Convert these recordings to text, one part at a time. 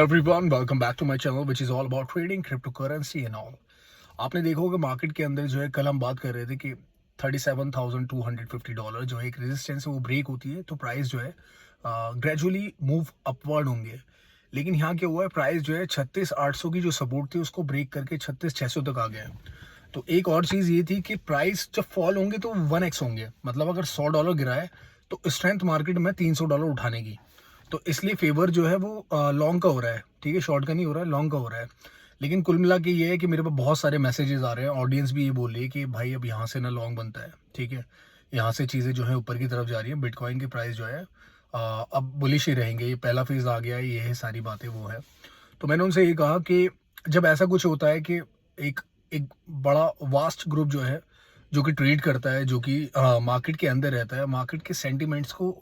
Everyone welcome back to my channel which is all about trading crypto currency and all. आपने देखा होगा market के अंदर जो है, कल हम बात कर रहे थे कि $37,250 जो है एक रेजिस्टेंस है, वो ब्रेक होती है तो प्राइस जो है ग्रेजुअली मूव अपवर्ड होंगे। लेकिन यहाँ क्या हुआ है, प्राइस जो है 36,800 की जो सपोर्ट थी उसको ब्रेक करके 36,600 तक आ गया है। तो एक और चीज़ ये थी कि प्राइस जब फॉल होंगे तो 1x होंगे, मतलब अगर $100 गिरा है तो स्ट्रेंथ मार्केट में $300 उठाने की। तो इसलिए फेवर जो है वो लॉन्ग का हो रहा है, ठीक है, शॉर्ट का नहीं हो रहा है, लॉन्ग का हो रहा है। लेकिन कुल मिला के ये है कि मेरे पास बहुत सारे मैसेजेस आ रहे हैं, ऑडियंस भी ये बोल रही है कि भाई अब यहाँ से ना लॉन्ग बनता है, ठीक है, यहाँ से चीज़ें जो है ऊपर की तरफ जा रही है, बिटकॉइन की प्राइस जो है अब बुलिश ही रहेंगे, ये पहला फेज आ गया है, ये है सारी बातें वो है। तो मैंने उनसे ये कहा कि जब ऐसा कुछ होता है कि एक एक बड़ा वास्ट ग्रुप जो है, जो कि ट्रेड करता है, जो कि मार्केट के अंदर रहता है, मार्केट के सेंटिमेंट्स को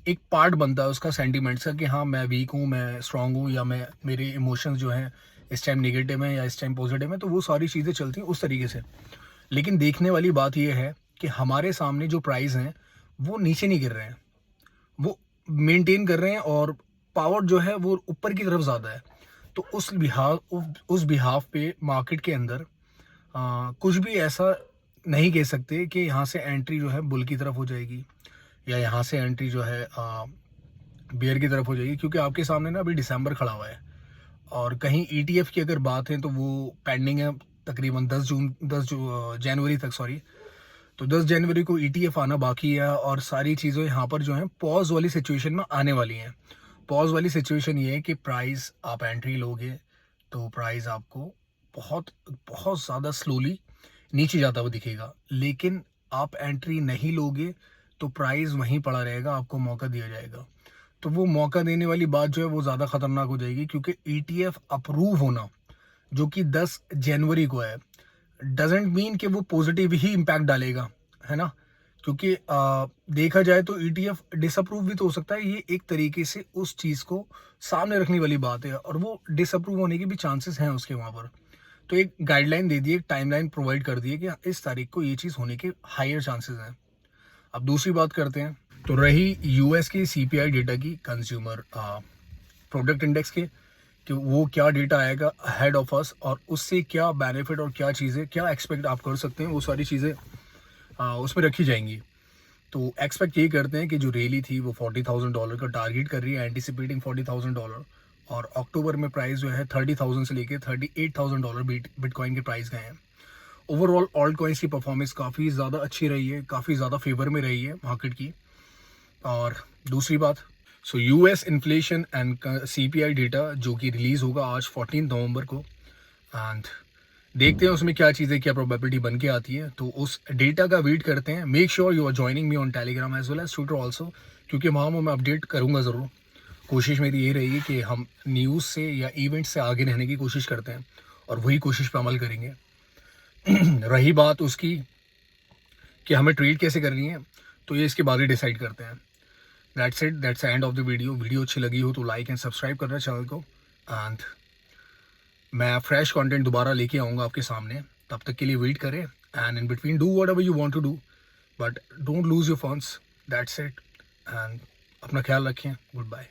एक पार्ट बनता है उसका सेंटिमेंट्स का कि हाँ मैं वीक हूँ, मैं स्ट्रांग हूँ, या मैं मेरे इमोशंस जो हैं इस टाइम नेगेटिव है या इस टाइम पॉजिटिव है, तो वो सारी चीज़ें चलती हैं उस तरीके से। लेकिन देखने वाली बात यह है कि हमारे सामने जो प्राइस हैं वो नीचे नहीं गिर रहे हैं, वो मेंटेन कर रहे हैं, और पावर जो है वो ऊपर की तरफ ज़्यादा है। तो उस बिहाफ पे मार्केट के अंदर कुछ भी ऐसा नहीं कह सकते कि यहाँ से एंट्री जो है बुल की तरफ हो जाएगी, या यहाँ से एंट्री जो है बियर की तरफ हो जाएगी, क्योंकि आपके सामने ना अभी दिसंबर खड़ा हुआ है, और कहीं ईटीएफ की अगर बात है तो वो पेंडिंग है तकरीबन 10 जनवरी तक, सॉरी। तो 10 जनवरी को ईटीएफ आना बाकी है, और सारी चीज़ें यहाँ पर जो है पॉज वाली सिचुएशन में आने वाली हैं। पॉज वाली सिचुएशन ये है कि प्राइस आप एंट्री लोगे तो प्राइस आपको बहुत बहुत ज़्यादा स्लोली नीचे जाता हुआ दिखेगा, लेकिन आप एंट्री नहीं लोगे तो प्राइस वहीं पड़ा रहेगा, आपको मौका दिया जाएगा। तो वो मौका देने वाली बात जो है वो ज़्यादा खतरनाक हो जाएगी, क्योंकि ईटीएफ अप्रूव होना जो कि 10 जनवरी को है, डजेंट मीन कि वो पॉजिटिव ही इम्पैक्ट डालेगा, है ना। क्योंकि देखा जाए तो ईटीएफ डिसअप्रूव भी तो हो सकता है, ये एक तरीके से उस चीज़ को सामने रखने वाली बात है, और वो डिसअप्रूव होने के भी चांसेस हैं उसके वहाँ पर। तो एक गाइडलाइन दे दी, एक टाइमलाइन प्रोवाइड कर दी है कि इस तारीख को ये चीज़ होने के हायर चांसेस हैं। अब दूसरी बात करते हैं, तो रही यूएस की सीपीआई डेटा की, कंज्यूमर प्रोडक्ट इंडेक्स के, कि वो क्या डेटा आएगा हेड ऑफ अस, और उससे क्या बेनिफिट और क्या चीज़ें, क्या एक्सपेक्ट आप कर सकते हैं, वो सारी चीज़ें उसमें रखी जाएंगी। तो एक्सपेक्ट ये करते हैं कि जो रैली थी वो $40,000 का टारगेट कर रही है, एंटिसिपेटिंग $40,000, और अक्टूबर में प्राइस जो है 30,000 से लेके $38,000 बिटकॉइन के प्राइस गए हैं। ओवरऑल ऑल्ट कॉइन्स की परफॉर्मेंस काफ़ी ज़्यादा अच्छी रही है, काफ़ी ज़्यादा फेवर में रही है मार्केट की। और दूसरी बात, so US inflation and CPI data जो कि रिलीज़ होगा आज 14 नवंबर को, एंड देखते हैं उसमें क्या चीज़ें, क्या प्रोबेबिलिटी बन के आती है। तो उस डेटा का वेट करते हैं। Make sure you are joining me on Telegram as well as Twitter also, क्योंकि वहाँ मैं अपडेट करूँगा ज़रूर। कोशिश मेरी ये रहेगी कि हम न्यूज़ से या इवेंट से आगे रहने की कोशिश करते हैं, और वही कोशिश पर अमल करेंगे। रही बात उसकी कि हमें ट्रेड कैसे करनी है, तो ये इसके बाद ही डिसाइड करते हैं। That's it, that's the end of the video. Video अच्छी लगी हो तो लाइक एंड सब्सक्राइब करना चैनल को, एंड मैं फ्रेश कंटेंट दोबारा लेके आऊँगा आपके सामने। तब तक के लिए वेट करें, and in between do whatever you want to do, but don't lose your funds. That's it, and अपना ख्याल रखें। Good bye.